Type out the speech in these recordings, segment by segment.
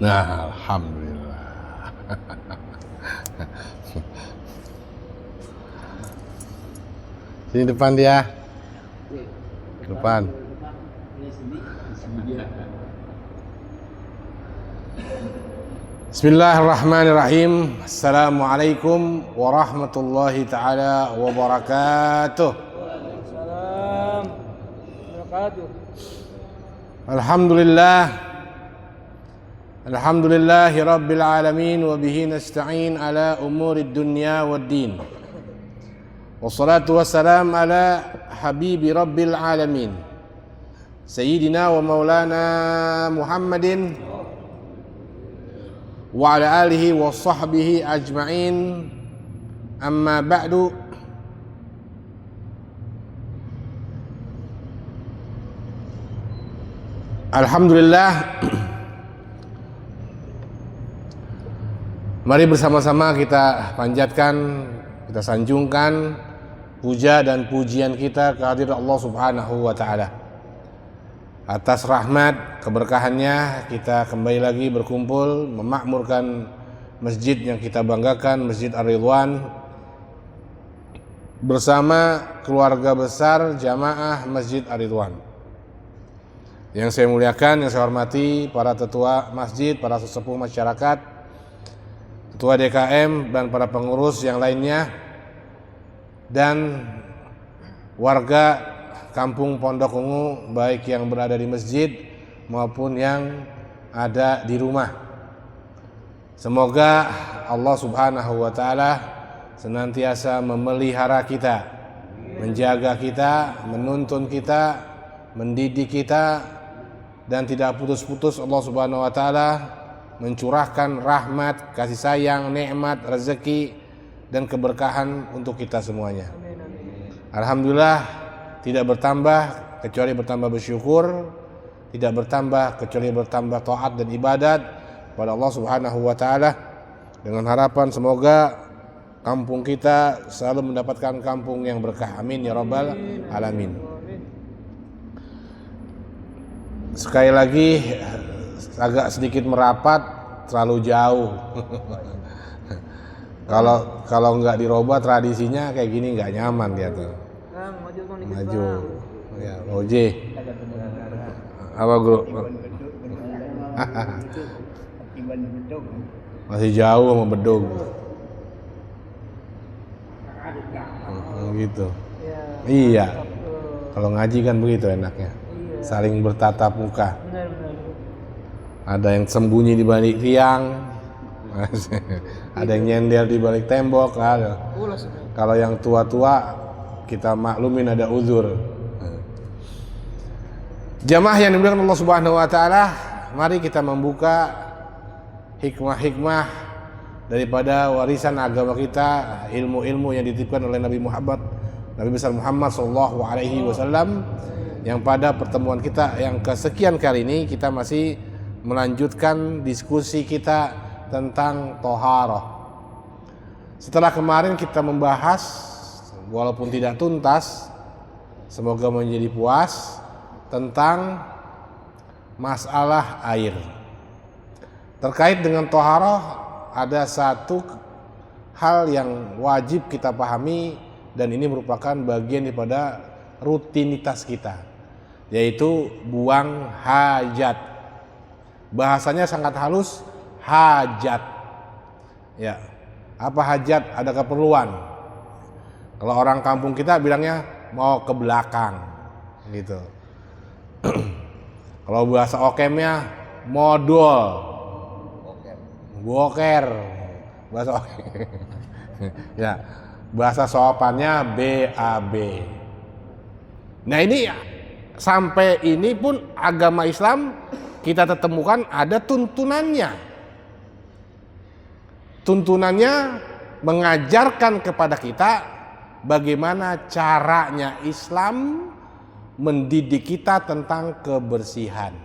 Nah, alhamdulillah. Sini depan dia. Depan. Bismillahirrahmanirrahim. Assalamualaikum warahmatullahi taala wabarakatuh. Waalaikumsalam wabarakatuh. Alhamdulillahi rabbil alamin wa bihi nasta'in ala umurid dunya waddin. Wassalatu wassalam ala habibi rabbil alamin. Sayyidina wa maulana Muhammadin wa ala alihi wa sahbihi ajma'in. Amma ba'du. Alhamdulillah, mari bersama-sama kita panjatkan, kita sanjungkan puja dan pujian kita kehadirat Allah Subhanahu wa taala. Atas rahmat keberkahannya kita kembali lagi berkumpul memakmurkan masjid yang kita banggakan, Masjid Ar-Ridwan, bersama keluarga besar jamaah Masjid Ar-Ridwan. Yang saya muliakan, yang saya hormati para tetua masjid, para sesepuh masyarakat, ketua DKM dan para pengurus yang lainnya, dan warga Kampung Pondok Ungu, baik yang berada di masjid maupun yang ada di rumah. Semoga Allah Subhanahu wa taala senantiasa memelihara kita, menjaga kita, menuntun kita, mendidik kita, dan tidak putus-putus Allah Subhanahu wa taala mencurahkan rahmat, kasih sayang, nikmat, rezeki dan keberkahan untuk kita semuanya. Alhamdulillah, tidak bertambah kecuali bertambah bersyukur, tidak bertambah kecuali bertambah taat dan ibadat pada Allah Subhanahu wa taala, dengan harapan semoga kampung kita selalu mendapatkan kampung yang berkah. Amin ya rabbal alamin. Sekali lagi agak sedikit merapat, terlalu jauh. Kalau nggak dirubah tradisinya kayak gini nggak nyaman dia tuh. Maju. Ya, Oje. Apa guru? Masih jauh sama bedog. Gitu. Iya. Kalau ngaji kan begitu enaknya. Saling bertatap muka. Ada yang sembunyi di balik tiang, ada yang nyender di balik tembok. Kalau yang tua-tua kita maklumin ada uzur. Jamaah yang dimuliakan Allah Subhanahu wa taala, mari kita membuka hikmah-hikmah daripada warisan agama kita, ilmu-ilmu yang dititipkan oleh Nabi besar Muhammad sallallahu alaihi wasallam, yang pada pertemuan kita yang kesekian kali ini kita masih melanjutkan diskusi kita tentang toharoh. Setelah kemarin kita membahas, walaupun tidak tuntas, semoga menjadi puas, tentang masalah air. Terkait dengan toharoh, ada satu hal yang wajib kita pahami, dan ini merupakan bagian daripada rutinitas kita, yaitu buang hajat. Bahasanya sangat halus, hajat. Ya, apa hajat? Ada keperluan. Kalau orang kampung kita bilangnya mau ke belakang, gitu. Kalau bahasa okemnya modal, boker, bahasa ya, bahasa sopannya BAB. Nah ini sampai ini pun agama Islam kita temukan ada tuntunannya. Tuntunannya mengajarkan kepada kita bagaimana caranya Islam mendidik kita tentang kebersihan,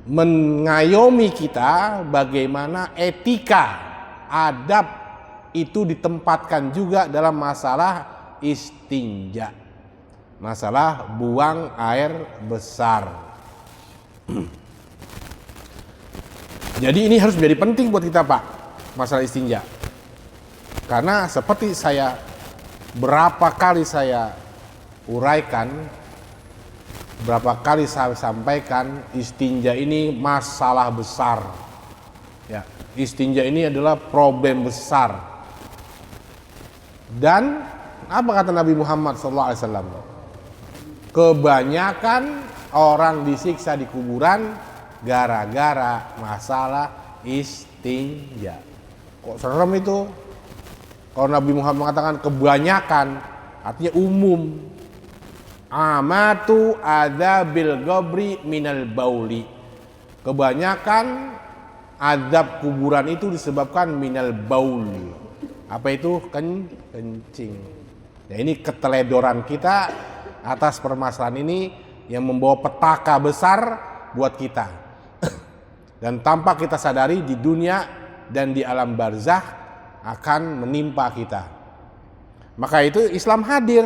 mengayomi kita bagaimana etika, adab itu ditempatkan juga dalam masalah istinja, masalah buang air besar. Jadi ini harus menjadi penting buat kita Pak, masalah istinja. Karena seperti berapa kali saya uraikan, berapa kali saya sampaikan, istinja ini masalah besar. Ya, istinja ini adalah problem besar. Dan apa kata Nabi Muhammad SAW? Kebanyakan orang disiksa di kuburan gara-gara masalah istinja. Kok serem itu? Kalau Nabi Muhammad mengatakan kebanyakan, artinya umum. Amatu adzabil qabri minal bauli. Kebanyakan azab kuburan itu disebabkan minal bauli. Apa itu? Kencing. Nah, ini keteledoran kita atas permasalahan ini yang membawa petaka besar buat kita. Dan tanpa kita sadari di dunia dan di alam barzah akan menimpa kita. Maka itu Islam hadir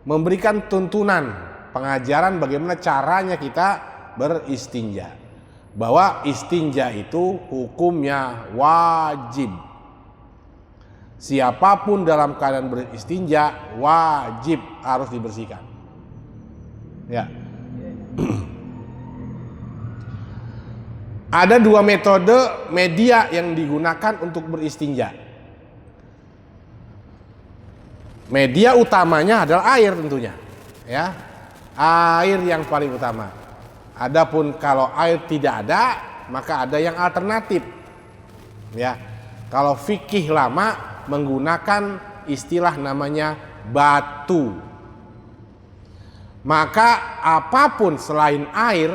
memberikan tuntunan, pengajaran bagaimana caranya kita beristinja. Bahwa istinja itu hukumnya wajib. Siapapun dalam keadaan beristinja wajib harus dibersihkan. Ya. Ada dua metode media yang digunakan untuk beristinja. Media utamanya adalah air tentunya, ya. Air yang paling utama. Adapun kalau air tidak ada, maka ada yang alternatif. Ya. Kalau fikih lama menggunakan istilah namanya batu. Maka apapun selain air,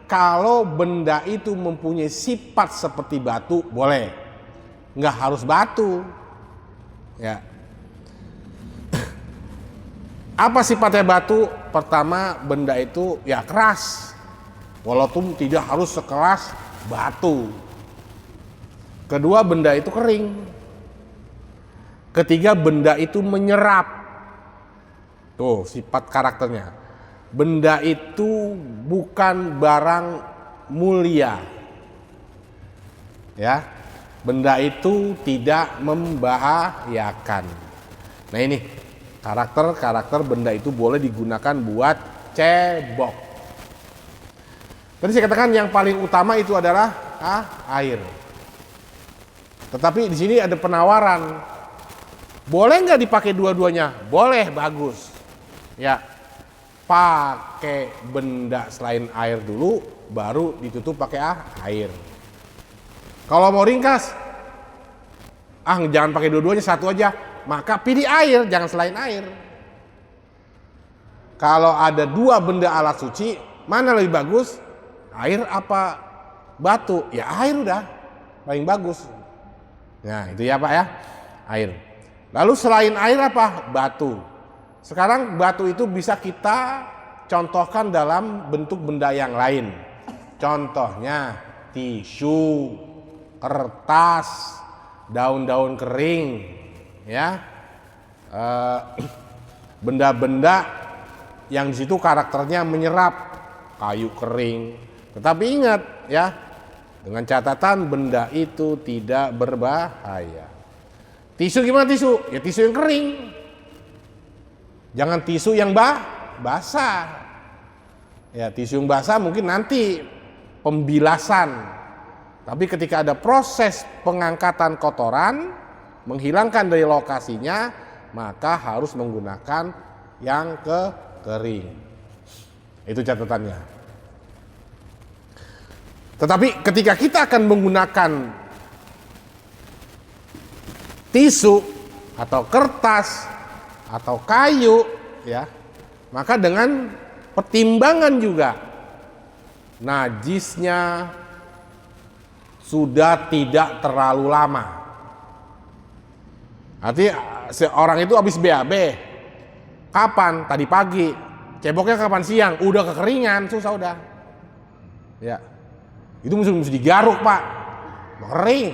kalau benda itu mempunyai sifat seperti batu, boleh. Nggak harus batu. Ya. Apa sifatnya batu? Pertama, benda itu ya keras. Walaupun tidak harus sekeras batu. Kedua, benda itu kering. Ketiga, benda itu menyerap. Tuh, sifat karakternya. Benda itu bukan barang mulia. Ya. Benda itu tidak membahayakan. Nah, ini karakter benda itu boleh digunakan buat cebok. Tadi saya katakan yang paling utama itu adalah air. Tetapi di sini ada penawaran. Boleh nggak dipakai dua-duanya? Boleh, bagus. Ya, pakai benda selain air dulu, baru ditutup pakai air. Kalau mau ringkas, jangan pakai dua-duanya, satu aja. Maka pilih air, jangan selain air. Kalau ada dua benda alat suci, mana lebih bagus? Air apa batu? Ya air udah, paling bagus. Nah itu ya Pak ya, air. Lalu selain air apa? Batu. Sekarang batu itu bisa kita contohkan dalam bentuk benda yang lain. Contohnya tisu, kertas, daun-daun kering, ya, benda-benda yang di situ karakternya menyerap, kayu kering. Tetapi ingat ya, dengan catatan benda itu tidak berbahaya. Tisu gimana tisu? Ya tisu yang kering. Jangan tisu yang basah. Ya tisu yang basah mungkin nanti pembilasan. Tapi ketika ada proses pengangkatan kotoran, menghilangkan dari lokasinya, maka harus menggunakan yang kering. Itu catatannya. Tetapi ketika kita akan menggunakan tisu atau kertas atau kayu, ya, maka dengan pertimbangan juga najisnya sudah tidak terlalu lama. Artinya seorang itu habis BAB kapan? Tadi pagi. Ceboknya kapan? Siang. Udah kekeringan, susah udah. Ya. Itu mesti digaruk, Pak. Kering.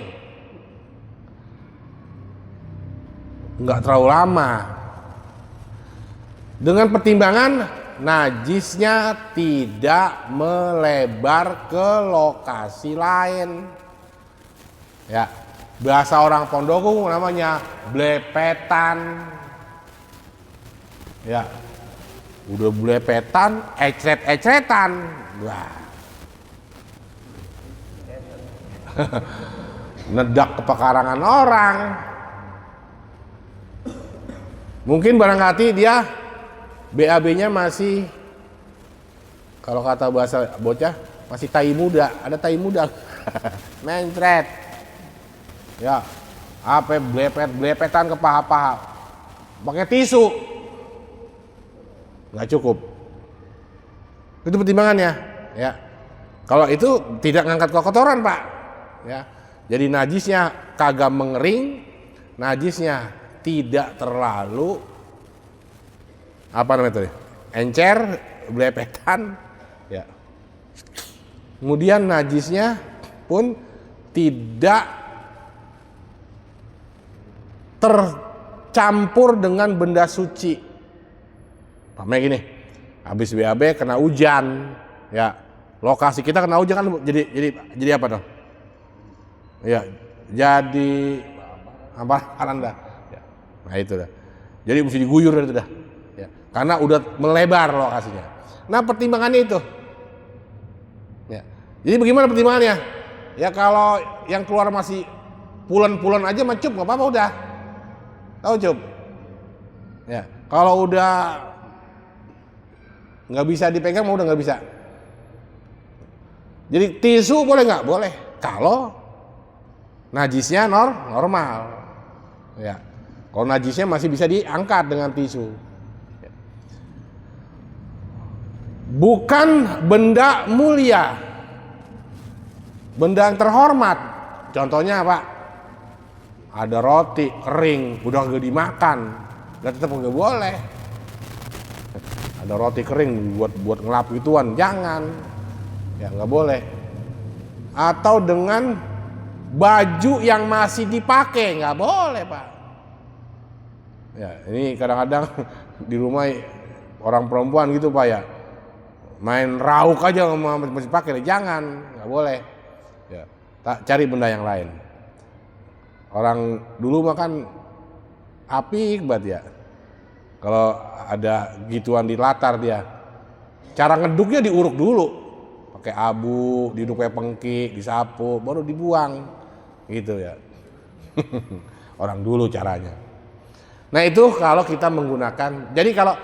Enggak terlalu lama. Dengan pertimbangan najisnya tidak melebar ke lokasi lain. Ya, bahasa orang Pondoku namanya blepetan. Ya, udah blepetan, ecret-ecretan. Wah. Nedak ke pekarangan orang. Mungkin barangkali dia BAB-nya masih, kalau kata bahasa bocah, masih tai muda. Ada tai muda. Mencret. Ya, apa belepetan ke paha-paha. Pakai tisu. Nggak cukup. Itu pertimbangannya. Ya. Kalau itu tidak ngangkat kotoran, Pak. Ya. Jadi najisnya kagak mengering, najisnya tidak terlalu apa namanya tadi? Encer, belepetan, ya. Kemudian najisnya pun tidak tercampur dengan benda suci. Pamanya gini, habis BAB kena hujan, ya. Lokasi kita kena hujan kan jadi apa dong? Ya, jadi hamparan dah. Ya. Nah itu dah. Jadi mesti diguyur itu dah. Ya. Karena udah melebar lokasinya. Nah pertimbangannya itu. Ya. Jadi bagaimana pertimbangannya? Ya kalau yang keluar masih pulen-pulen aja mah cup, nggak apa-apa udah. Tahu cup? Ya. Kalau udah nggak bisa dipegang mau udah nggak bisa. Jadi tisu boleh nggak? Boleh. Kalau najisnya normal, ya. Kalau najisnya masih bisa diangkat dengan tisu. Ya. Bukan benda mulia, benda yang terhormat. Contohnya apa? Ada roti kering, udah gak dimakan, dan tetap nggak boleh. Ada roti kering buat ngelap gituan, jangan. Ya nggak boleh. Atau dengan baju yang masih dipakai nggak boleh, Pak. Ya ini kadang-kadang di rumah orang perempuan gitu, Pak, ya main rauk aja masih pakai, jangan, nggak boleh. Ya cari benda yang lain. Orang dulu mah kan apik banget ya. Kalau ada gituan di latar dia, cara ngeduknya diuruk dulu, pakai abu, diduk pakai pengki, disapu, baru dibuang, gitu ya. Orang dulu caranya. Nah itu kalau kita menggunakan, jadi kalau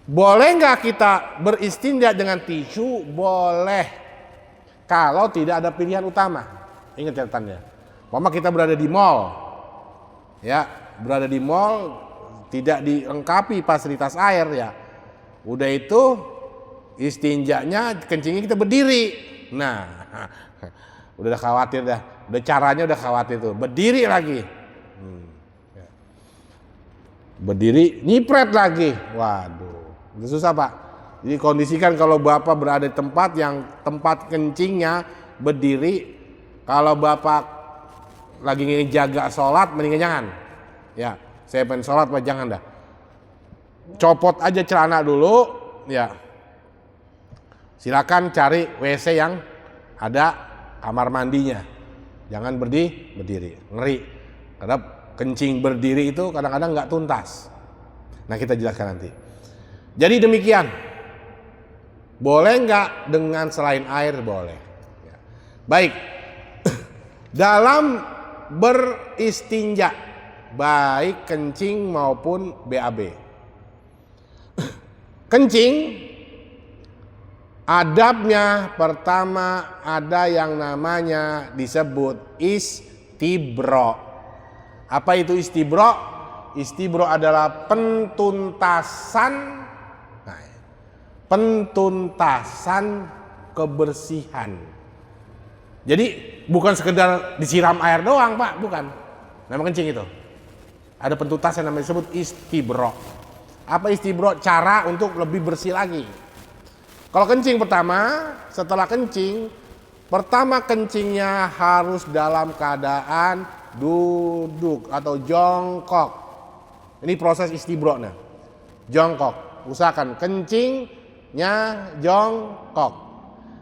boleh nggak kita beristinja dengan tisu? Boleh, kalau tidak ada pilihan utama. Ingat catatannya. Mama kita berada di mall, ya, berada di mall. Tidak dilengkapi fasilitas air ya. Udah itu istinjanya kencingnya kita berdiri. Nah, udah khawatir dah. Udah caranya udah khawatir tuh. Berdiri lagi. Berdiri nyipret lagi. Waduh, itu susah, Pak. Jadi kondisikan kalau Bapak berada di tempat yang tempat kencingnya berdiri, kalau Bapak lagi ngejaga sholat mendingan jangan. Ya. Saya pengen sholat, Pak, jangan dah. Copot aja celana dulu, ya. Silakan cari WC yang ada kamar mandinya. Jangan berdiri, ngeri. Karena kencing berdiri itu kadang-kadang nggak tuntas. Nah kita jelaskan nanti. Jadi demikian. Boleh nggak dengan selain air? Boleh. Ya. Baik. Dalam beristinja, baik kencing maupun BAB. Kencing, adabnya pertama ada yang namanya disebut istibro. Apa itu istibro? Istibro adalah pentuntasan, pentuntasan kebersihan. Jadi bukan sekedar disiram air doang, Pak, bukan. Nama kencing itu. Ada pentuntasan namanya disebut istibro. Apa istibro? Cara untuk lebih bersih lagi. Kalau kencing pertama, setelah kencing, pertama kencingnya harus dalam keadaan duduk atau jongkok. Ini proses istibro-nya. Jongkok. Usahakan kencingnya jongkok.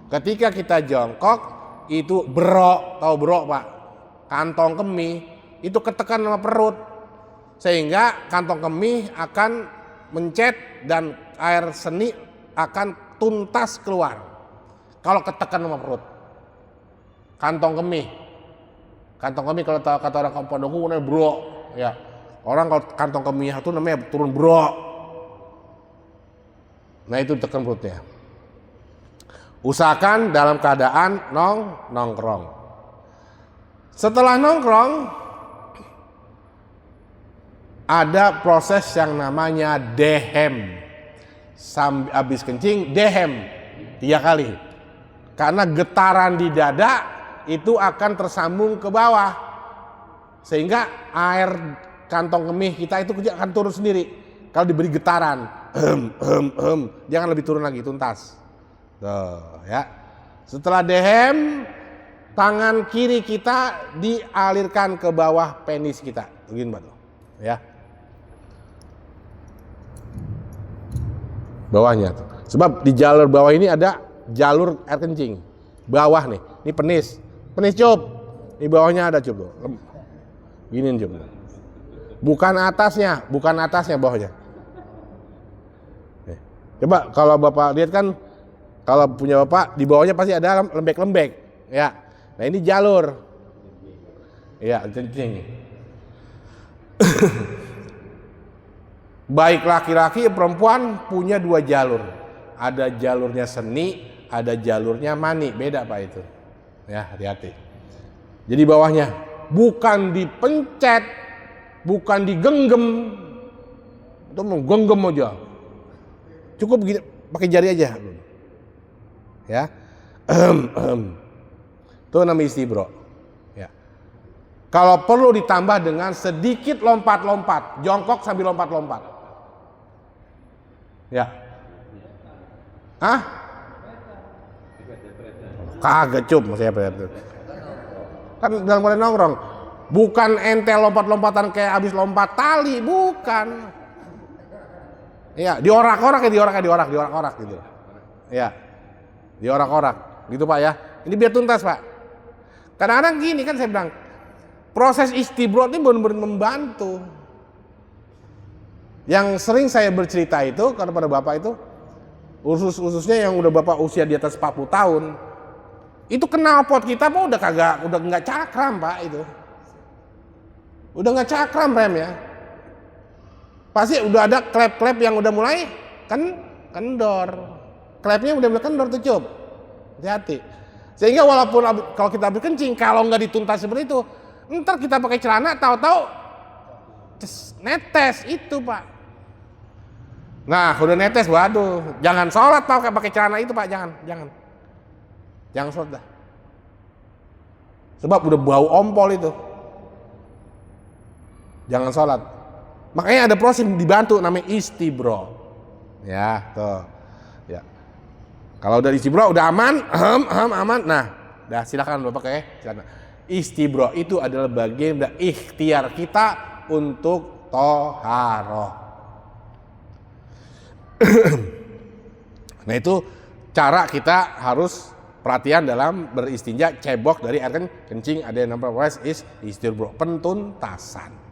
Ketika kita jongkok itu berok, tahu berok Pak? Kantong kemih itu ketekan sama perut. Sehingga kantong kemih akan mencet dan air seni akan tuntas keluar. Kalau ketekan sama perut. Kantong kemih. Kantong kemih kalau kata orang kampung dongku namanya brok, ya. Orang kalau kantong kemih itu namanya turun brok. Nah itu tekan perutnya. Usahakan dalam keadaan nongkrong. Setelah nongkrong ada proses yang namanya dehem. Habis kencing dehem 3 kali. Karena getaran di dada itu akan tersambung ke bawah. Sehingga air kantong kemih kita itu akan turun sendiri. Kalau diberi getaran, dia akan lebih turun lagi, tuntas. Tuh, ya. Setelah dehem, tangan kiri kita dialirkan ke bawah penis kita. Begini Pak tuh, ya. Bawahnya tuh. Sebab di jalur bawah ini ada jalur air kencing. Bawah nih, ini penis. Penis cup. Di bawahnya ada cup tuh. Gini cup. Bukan atasnya bawahnya. Coba kalau Bapak lihat kan, kalau punya Bapak di bawahnya pasti ada lembek-lembek, ya. Nah ini jalur, ya kencing. Baik laki-laki perempuan punya 2 jalur. Ada jalurnya seni, ada jalurnya mani, beda Pak itu. Ya hati-hati. Jadi bawahnya bukan dipencet, bukan digenggam, itu menggenggam aja. Cukup begini, pakai jari aja. Ya. Itu namanya istibro. Ya. Kalau perlu ditambah dengan sedikit lompat-lompat, jongkok sambil lompat-lompat. Ya. Hah? Kagak cup maksudnya apa itu? Kan dalam keadaan nongkrong. Bukan ente lompat-lompatan kayak habis lompat tali, bukan. Ya, diorak-orak gitu. Ya. Diorak-orak gitu Pak ya. Ini biar tuntas Pak. Kadang-kadang gini kan saya bilang, proses istibro ini benar-benar membantu. Yang sering saya bercerita itu kepada Bapak itu, khususnya yang udah Bapak usia di atas 40 tahun, itu knalpot kita Pak udah nggak cakram Pak itu. Udah nggak cakram rem ya. Pasti udah ada klep-klep yang udah mulai kendor. Klepnya udah mulai kendor tuh cup. Hati-hati. Sehingga walaupun kalau kita habis kencing, kalau nggak dituntas seperti itu, ntar kita pakai celana tahu-tahu netes itu Pak. Nah udah netes, waduh, jangan sholat Pak pakai celana itu Pak, jangan sholat dah. Sebab udah bau ompol itu. Jangan sholat. Makanya ada proses dibantu namanya istibro. Ya, tuh. Ya. Kalau udah istibro udah aman, aman. Nah, dah silakan Bapak pakai celana. Istibro itu adalah bagian dari ikhtiar kita untuk toharoh. Nah, itu cara kita harus perhatian dalam beristinja, cebok dari air kencing, ada yang namanya proses istibro, pentuntasan.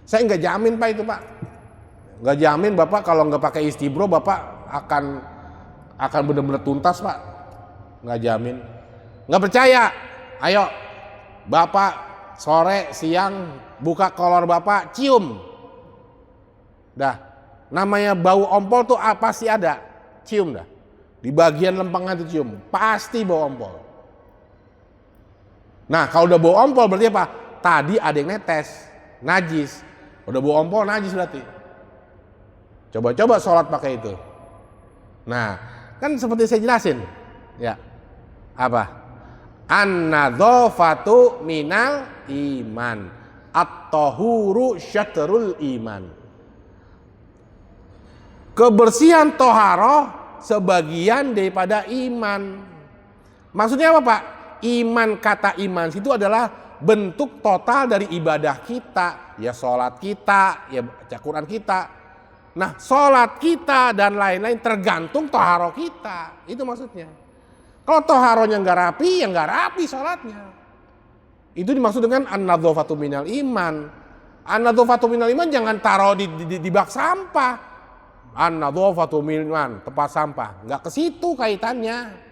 Saya nggak jamin Pak itu Pak, nggak jamin Bapak kalau nggak pakai istibro Bapak akan benar-benar tuntas Pak, nggak jamin. Nggak percaya, ayo Bapak sore siang buka kolor Bapak cium, dah namanya bau ompol tuh pasti ada, cium dah di bagian lempengan itu cium, pasti bau ompol. Nah kalau udah bau ompol berarti apa? Tadi ada yang netes, najis. Udah bau ompol najis berarti. Coba-coba sholat pakai itu. Nah, kan seperti saya jelasin. Ya. Apa? An-nadzafatu minal iman. At-tahuru syatrul iman. Kebersihan toharoh sebagian daripada iman. Maksudnya apa Pak? Iman, kata iman itu adalah bentuk total dari ibadah kita, ya sholat kita, ya baca Quran kita. Nah, sholat kita dan lain-lain tergantung toharo kita. Itu maksudnya. Kalau toharonya nggak rapi, ya nggak rapi sholatnya. Itu dimaksud dengan an-nadzafatu minal iman. An-nadzafatu minal iman jangan taruh di bak sampah. An-nadzafatu minal iman, tempat sampah. Nggak ke situ kaitannya.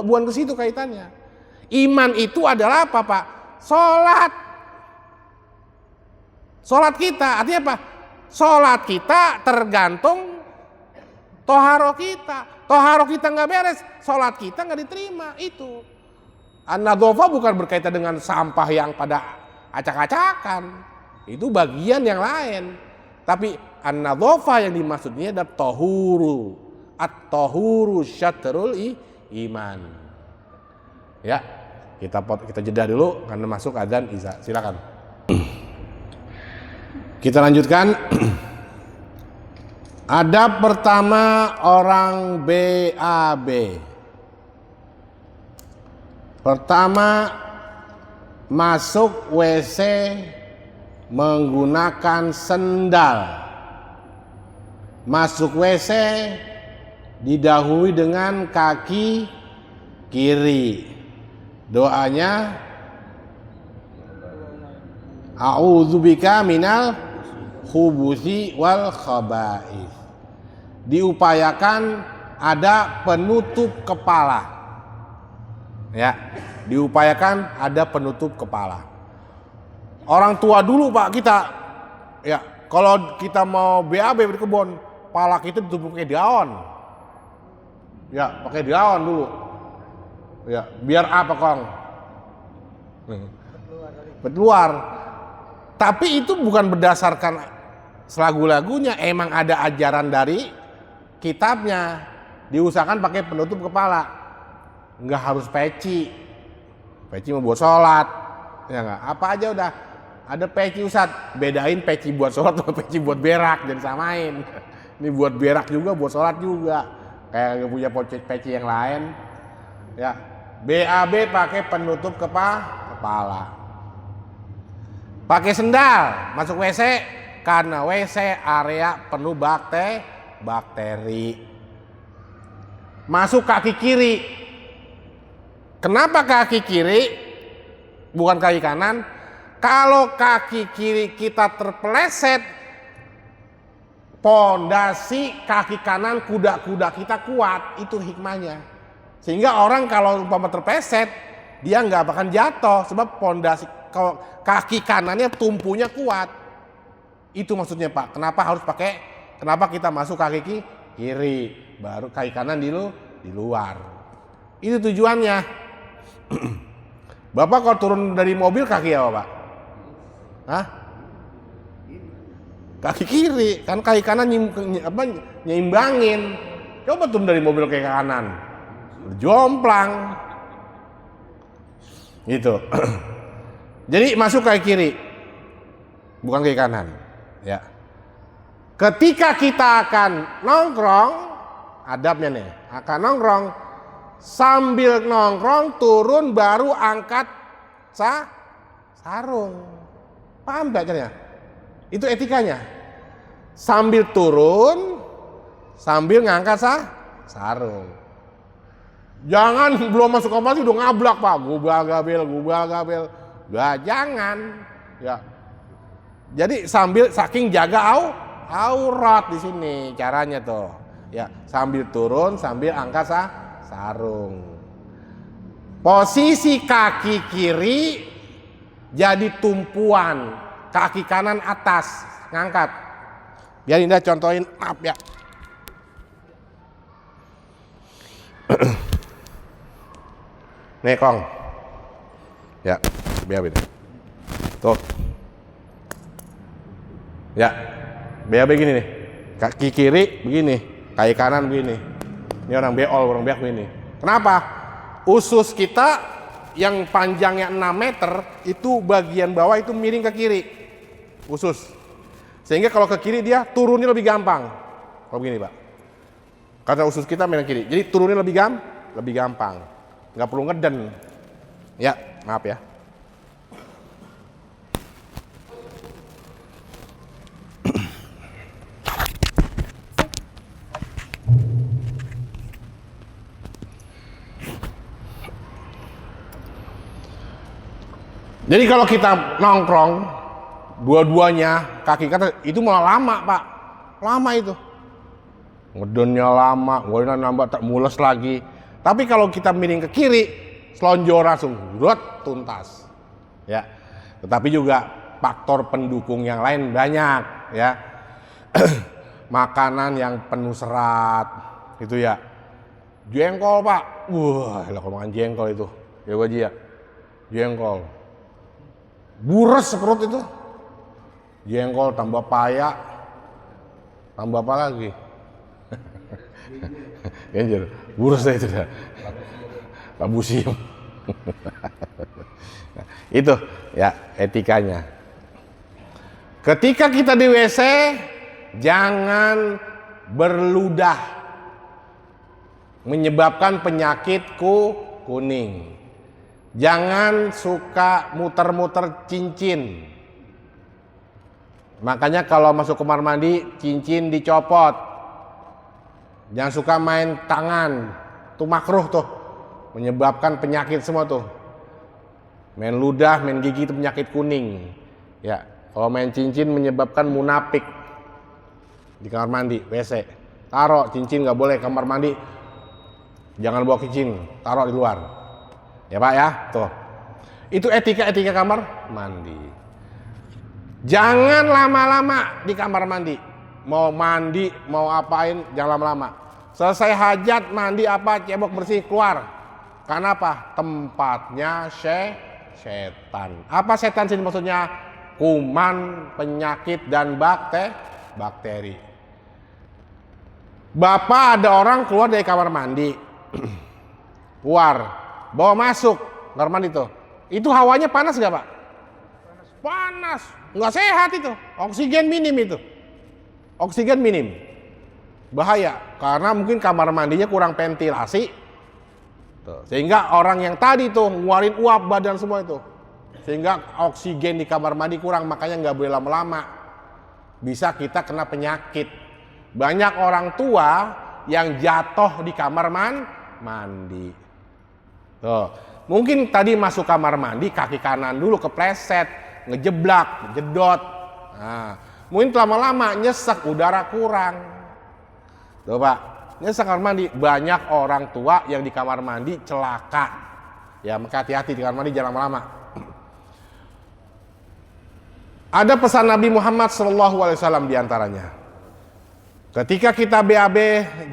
Bukan ke situ kaitannya. Iman itu adalah apa, Pak? Sholat. Sholat kita, artinya apa? Sholat kita tergantung toharo kita. Toharo kita nggak beres, sholat kita nggak diterima. Itu an-nadzafah bukan berkaitan dengan sampah yang pada acak-acakan. Itu bagian yang lain. Tapi an-nadzafah yang dimaksudnya adalah tohuru. At-tohuru syatrul iman. Ya, kita jeda dulu karena masuk adzan isya. Silakan. Kita lanjutkan. Adab pertama orang BAB. Pertama, masuk WC menggunakan sendal. Masuk WC didahului dengan kaki kiri. Doanya a'udzubika minal khubuthi wal khaba'ith. Diupayakan ada penutup kepala. Ya, diupayakan ada penutup kepala. Orang tua dulu, Pak, kita ya, kalau kita mau BAB di kebun, kepala kita ditutup pakai daun. Ya, pakai daun dulu. Ya, biar apa, Kong? Keluar. Tapi itu bukan berdasarkan lagu-lagunya, emang ada ajaran dari kitabnya. Diusahakan pakai penutup kepala. Enggak harus peci. Peci mau buat sholat. Ya enggak, apa aja udah. Ada peci, Ustadz. Bedain peci buat sholat sama peci buat berak, jangan samain. Ini buat berak juga, buat sholat juga. Kayak punya peci yang lain. Ya, BAB pakai penutup kepala. Pakai sendal masuk WC karena WC area penuh bakteri. Masuk kaki kiri. Kenapa kaki kiri bukan kaki kanan? Kalau kaki kiri kita terpeleset, pondasi kaki kanan kuda-kuda kita kuat. Itu hikmahnya. Sehingga orang kalau umpama terpeleset, dia nggak akan jatuh sebab pondasi kalau kaki kanannya tumpunya kuat. Itu maksudnya, Pak. Kenapa kita masuk kaki kiri, baru kaki kanan di luar. Itu tujuannya. Bapak kalau turun dari mobil kaki apa, Pak? Hah? Kaki kiri, kan kaki kanan nyimbangin. Coba turun dari mobil kaki kanan, jomplang. Gitu. Jadi masuk kaki kiri, bukan kaki kanan. Ya. Ketika kita akan nongkrong, adabnya nih, akan nongkrong, sambil nongkrong turun baru angkat sarung. Paham gak caranya? Itu etikanya. Sambil turun, sambil ngangkat sarung. Jangan belum masuk kamar udah ngablak, Pak. Gubal gabel. Gak, jangan. Ya. Jadi sambil saking jaga aurat di sini caranya tuh. Ya, sambil turun, sambil angkat sarung. Posisi kaki kiri jadi tumpuan, kaki kanan atas, ngangkat. Biar Indah contohin, maaf ya. Nih, Kong. Ya, biar beda. Tuh. Ya, biar begini nih. Kaki kiri begini, kaki kanan begini. Ini orang beol, orang beak begini. Kenapa? Usus kita yang panjangnya 6 meter itu bagian bawah itu miring ke kiri. Usus. Sehingga kalau ke kiri dia turunnya lebih gampang. Kalau begini, Pak. Karena usus kita miring kiri. Jadi turunnya lebih gampang. Nggak perlu ngeden. Ya, maaf ya. Jadi kalau kita nongkrong dua-duanya kaki kata itu malah lama Pak, lama itu. Ngedonnya lama, ngedonnya nambah tak mules lagi. Tapi kalau kita miring ke kiri, selonjor langsung, tuntas. Ya. Tetapi juga faktor pendukung yang lain banyak, ya. Makanan yang penuh serat, itu ya. Jengkol Pak, wah, kalau makan jengkol itu, ya Waji ya, jengkol. Bures perut itu, jengkol tambah paya, tambah apa lagi? Genjer, bures itu dah, labusium. Itu ya etikanya. Ketika kita di WC, jangan berludah menyebabkan penyakit kuning. Jangan suka muter-muter cincin. Makanya kalau masuk kamar mandi, cincin dicopot. Jangan suka main tangan, tuh makruh tuh, menyebabkan penyakit semua tuh. Main ludah, main gigi itu penyakit kuning. Ya, kalau main cincin menyebabkan munafik di kamar mandi, WC. Taruh cincin nggak boleh kamar mandi. Jangan bawa cincin, taruh di luar. Ya Pak ya, tuh. Itu etika kamar mandi. Jangan lama-lama di kamar mandi. Mau mandi, mau apain, jangan lama-lama. Selesai hajat, mandi apa, cebok bersih, keluar. Karena apa? Tempatnya setan. Apa setan sini maksudnya? Kuman, penyakit, dan bakteri. Bapak ada orang keluar dari kamar mandi. Keluar. Bawa masuk kamar mandi tuh. Itu hawanya panas gak Pak? Panas. Nggak sehat itu. Oksigen minim itu. Oksigen minim. Bahaya. Karena mungkin kamar mandinya kurang ventilasi. Tuh. Sehingga orang yang tadi tuh ngeluarin uap badan semua itu. Sehingga oksigen di kamar mandi kurang. Makanya nggak boleh lama-lama. Bisa kita kena penyakit. Banyak orang tua yang jatuh di kamar mandi. Tuh. Mungkin tadi masuk kamar mandi kaki kanan dulu kepleset, ngejeblak, jedot. Nah, mungkin lama-lama nyesek, udara kurang. Tuh Pak, nyesek kamar mandi. Banyak orang tua yang di kamar mandi celaka. Ya, maka hati-hati di kamar mandi jangan lama-lama. Ada pesan Nabi Muhammad SAW diantaranya. Ketika kita BAB,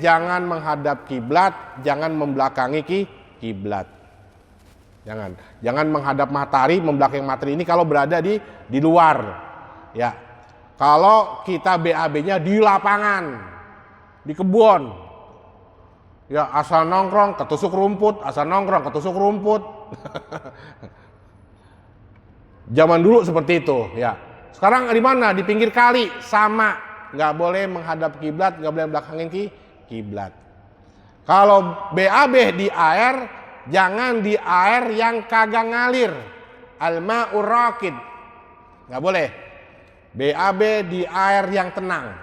jangan menghadap kiblat, jangan membelakangi kiblat. Jangan menghadap matahari, membelakangi matahari ini kalau berada di luar. Ya. Kalau kita BAB-nya di lapangan, di kebun. Ya, asal nongkrong ketusuk rumput, asal nongkrong ketusuk rumput. Zaman dulu seperti itu, ya. Sekarang di mana? Di pinggir kali, sama. Nggak boleh menghadap kiblat, nggak boleh belakangin kiblat. Kalau BAB di air, jangan di air yang kagak ngalir. Al-ma'ur raqid. Nggak boleh. BAB di air yang tenang.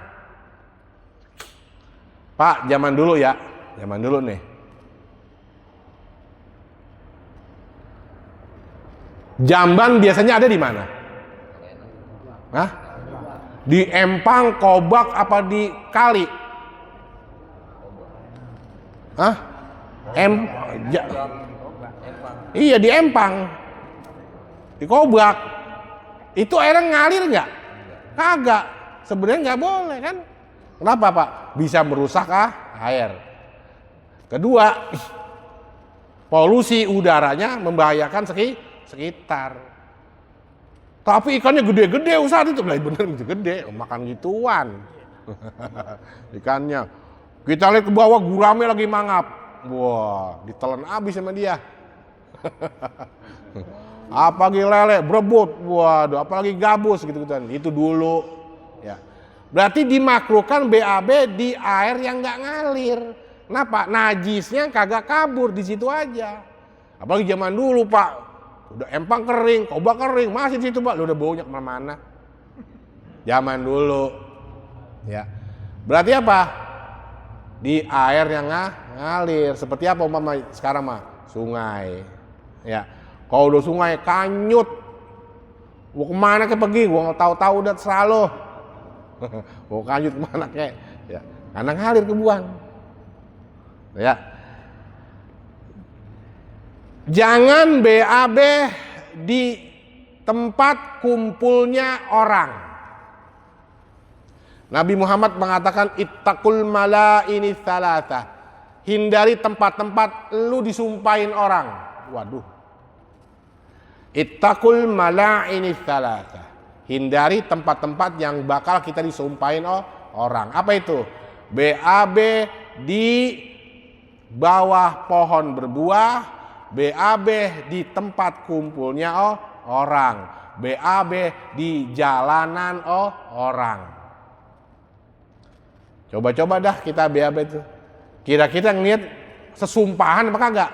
Pak, zaman dulu ya. Zaman dulu nih. Jamban biasanya ada di mana? Hah? Di empang, kobak, apa di kali? Hah? Iya di empang, di kobak. Itu airnya ngalir nggak? Kagak. Sebenarnya nggak boleh kan? Kenapa Pak? Bisa merusak air. Kedua, polusi udaranya membahayakan sekitar. Tapi ikannya gede-gede saat itu, bener gede, makan gituan. Ikannya. Kita lihat ke bawah gurame lagi mangap. Wah, ditelan abis sama dia. Apalagi lele, berebut, waduh, apalagi gabus gitu-gituan. Itu dulu. Ya. Berarti dimakruhkan BAB di air yang nggak ngalir. Kenapa? Najisnya kagak kabur di situ aja. Apalagi zaman dulu Pak, udah empang kering, kobak kering, masih di situ Pak, lu udah baunya kemana-mana. Zaman dulu. Ya. Berarti apa? Di air yang ngalir. Seperti apa umpama sekarang mah? Sungai. Ya. Kalau udah sungai kanyut, Mau kemana ke pergi? Gua nggak tahu-tahu udah serah lo. Mau lanjut kemana kek? Ya, karena ngalir ke buang. Ya. Jangan BAB di tempat kumpulnya orang. Nabi Muhammad mengatakan ittaqul malaini tsalatsa. Hindari tempat-tempat lu disumpahin orang. Waduh. Ittaqul malaini tsalatsa. Hindari tempat-tempat yang bakal kita disumpahin orang. Apa itu? BAB di bawah pohon berbuah, BAB di tempat kumpulnya orang, BAB di jalanan orang. Coba-coba dah kita BAB itu. Kira-kira ngeliat sesumpahan apa kagak?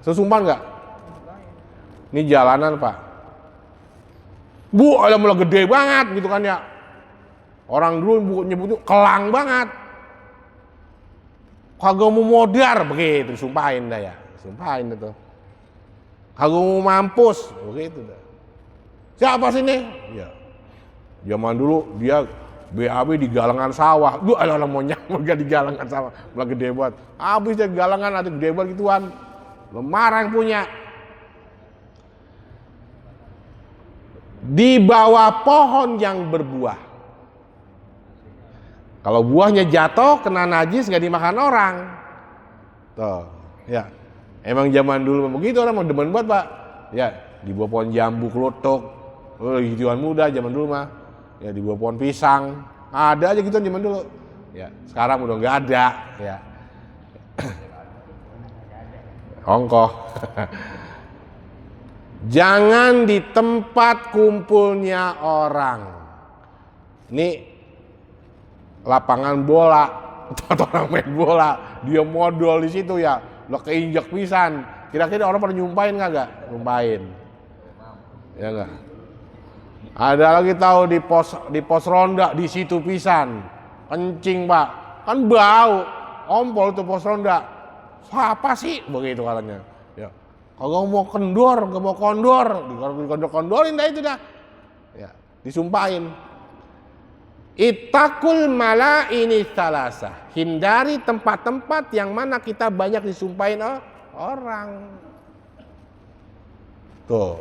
Sesumpahan enggak? Ini jalanan Pak. Bu, ada mulai gede banget gitu kan ya. Orang dulu nyebutnya kelang banget. Kagak mau modar begitu, sumpahin dah ya. Sumpahin itu. Kagak mau mampus begitu dah. Siapa sini? Ya. Zaman dulu dia BAB di galangan sawah. Duh, ada orang mau nyamuk di galangan sawah. Mulai gede banget. Habis dia galangan ada gede banget gituan. Marah yang punya. Di bawah pohon yang berbuah. Kalau buahnya jatuh kena najis nggak dimakan orang. Tuh, ya. Emang zaman dulu begitu orang mau demen banget Pak. Ya, di bawah pohon jambu kelotok. Gituan muda zaman dulu mah. Ya di bawah pohon pisang. Ada aja gitu zaman dulu. Ya, sekarang udah nggak ada. Ya. Ongkoh. Jangan di tempat kumpulnya orang. Ini lapangan bola, atau orang main bola, dia modal di situ ya, lo keinjak pisan. Kira-kira orang pada nyumpahin kagak? Nyumpahin. Ya enggak? Ada lagi tahu di pos ronda di situ pisan. Kencing, Pak. Kan bau. Ompol tuh pos ronda. Siapa sih? Begitu katanya. Ya. Kalau mau kendor, nggak mau kondor, dikondor-kondorin dah itu dah. Ya, disumpahin. Ittaqul malaini tsalatsa. Hindari tempat-tempat yang mana kita banyak disumpahin orang. Tuh.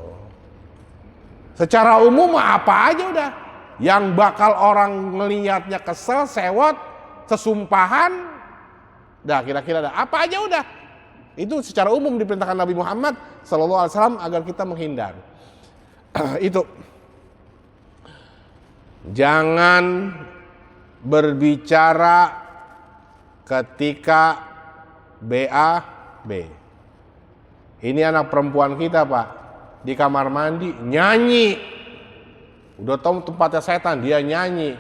Secara umum apa aja udah. Yang bakal orang ngelihatnya kesel, sewot, sesumpahan. Dah kira-kira ada apa aja udah. Itu secara umum diperintahkan Nabi Muhammad SAW agar kita menghindar. Itu. Jangan berbicara ketika BAB. Ini anak perempuan kita Pak, di kamar mandi nyanyi. Udah tahu tempatnya setan, dia nyanyi,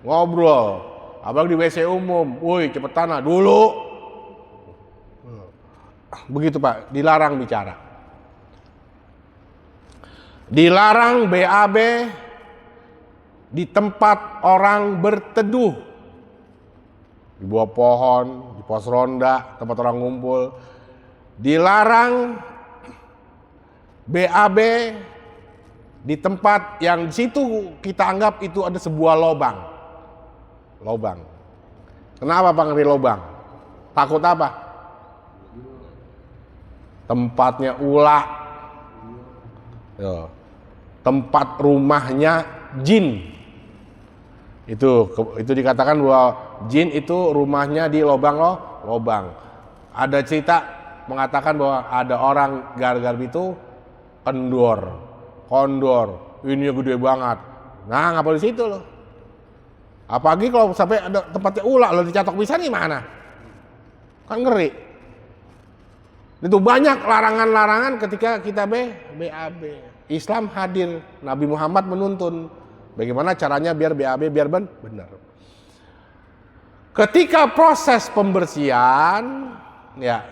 ngobrol. Abang di WC umum, woi cepetan dulu. Begitu Pak, dilarang bicara. Dilarang BAB di tempat orang berteduh. Di bawah pohon, di pos ronda, tempat orang ngumpul. Dilarang BAB di tempat yang di situ kita anggap itu ada sebuah lobang. Lobang. Kenapa Pak ngeri lobang? Takut apa? Tempatnya ular. Tempat rumahnya jin. Itu dikatakan bahwa jin itu rumahnya di lobang. Ada cerita mengatakan bahwa ada orang gar-gar itu kondor, ini gede banget. Nah, ngapa di situ loh? Apalagi kalau sampai ada tempatnya ular, lo dicatok pisan gimana? Kan ngeri. Itu banyak larangan-larangan ketika kita BAB. Islam hadir, Nabi Muhammad menuntun bagaimana caranya biar BAB biar benar. Ketika proses pembersihan, ya,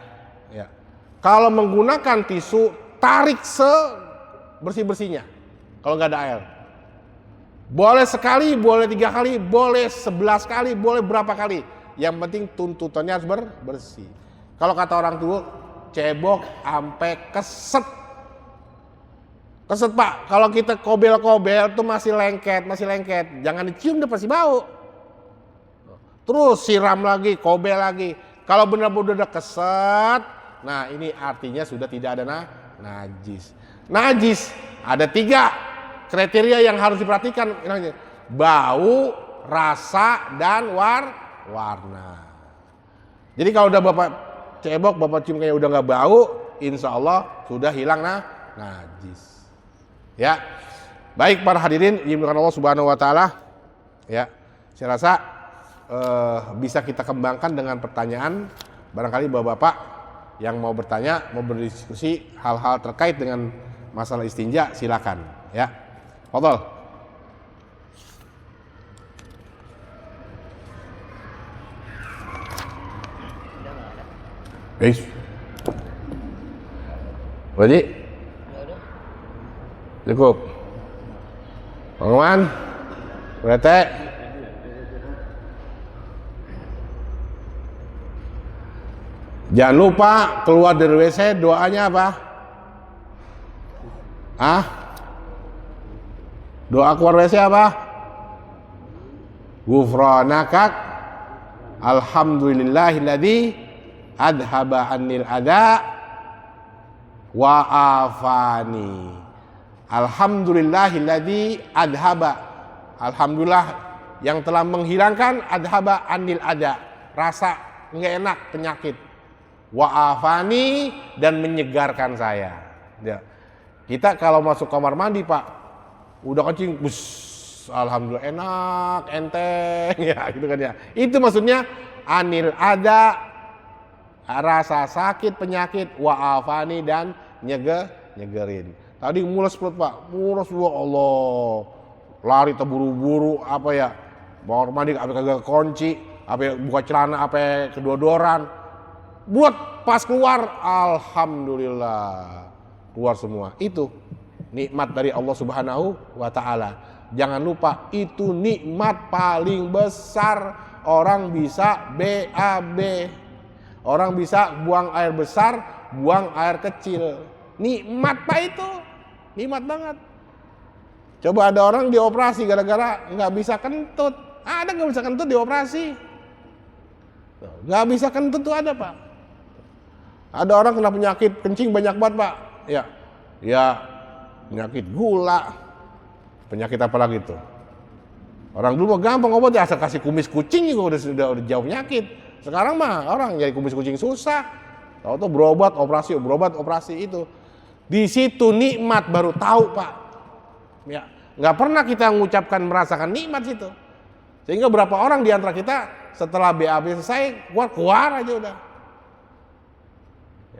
kalau menggunakan tisu tarik sebersih-bersihnya. Kalau nggak ada air, boleh sekali, boleh 3 kali, boleh 11 kali, boleh berapa kali. Yang penting tuntutannya harus bersih. Kalau kata orang tua, cebok ampe keset. Keset Pak, kalau kita kobel-kobel tuh masih lengket. Jangan dicium, udah pasti bau. Terus siram lagi, kobel lagi. Kalau benar-benar udah keset, nah ini artinya sudah tidak ada najis. Najis ada 3 kriteria yang harus diperhatikan. Bau, rasa, dan warna. Jadi kalau udah Bapak cebok, Bapak cium kayak udah nggak bau, insya Allah sudah hilang najis. Ya, baik para hadirin dimuliakan Allah Subhanahu Wa Taala. Ya, saya rasa bisa kita kembangkan dengan pertanyaan. Barangkali bapak-bapak yang mau bertanya, mau berdiskusi hal-hal terkait dengan masalah istinja, silakan. Ya, fadhal. Guys, Wadi, cukup. Pengaman, berete. Jangan lupa keluar dari WC doanya apa? Doa keluar WC apa? Ghufranaka alhamdulillahilladzi adhaba anil adha wa afani. Alhamdulillahilladzi adhaba. Alhamdulillah yang telah menghilangkan adhaba anil adha, rasa nggak enak, penyakit. Wa afani, dan menyegarkan saya. Ya. Kita kalau masuk kamar mandi Pak, udah kencing, bus, alhamdulillah enak, enteng, ya gitu kan ya. Itu maksudnya anil ada, rasa sakit, penyakit, wa afani, dan nyegerin. Tadi mules perut Pak, mules, ya Allah, lari terburu-buru, apa ya, kamar mandi apa kagak kunci, apa buka celana, apa kedodoran. Buat pas keluar, alhamdulillah keluar semua. Itu nikmat dari Allah Subhanahu wa Ta'ala. Jangan lupa, itu nikmat paling besar. Orang bisa BAB, orang bisa buang air besar, buang air kecil. Nikmat Pak itu, nikmat banget. Coba ada orang dioperasi gara-gara nggak bisa kentut. Ada nggak bisa kentut dioperasi? Nggak bisa kentut tuh ada Pak. Ada orang kena penyakit kencing banyak banget Pak. Ya penyakit gula. Penyakit apa lagi tuh? Orang dulu mah gampang obat, asal kasih kumis kucing juga udah jauh penyakit. Sekarang mah orang jadi kumis kucing susah. Tahu-tahu berobat operasi itu. Di situ nikmat baru tahu Pak. Ya, nggak pernah kita mengucapkan merasakan nikmat situ. Sehingga berapa orang di antara kita setelah BAB selesai keluar aja udah.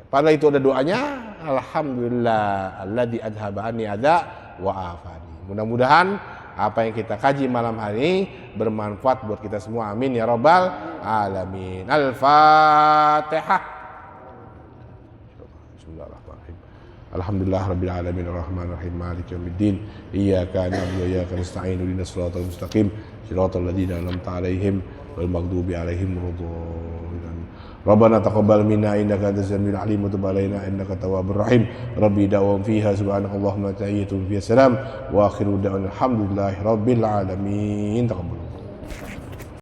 Padahal itu ada doanya, alhamdulillah alladzi adhaba anni adza wa afani. Mudah-mudahan apa yang kita kaji malam hari ini bermanfaat buat kita semua. Amin ya rabbal alamin. Al-Fatihah. Bismillahirrahmanirrahim. Alhamdulillah rabbil alamin arrahmanir rahim maliki yaumiddin. Iyyaka na'budu wa iyyaka nasta'in ihdinas siratal mustaqim siratal ladzina an'amta 'alaihim wal maghdubi 'alaihim waladdallin. Rabbana taqabbal minna innaka antas samiul alim wa tub 'alaina innaka tawwabur rahim. Rabbi da'wahum fiha subhanakallahumma wa tahiyyatuhum fiha salam wa akhiru da'wana alhamdulillahi rabbil alamin. Taqabbal.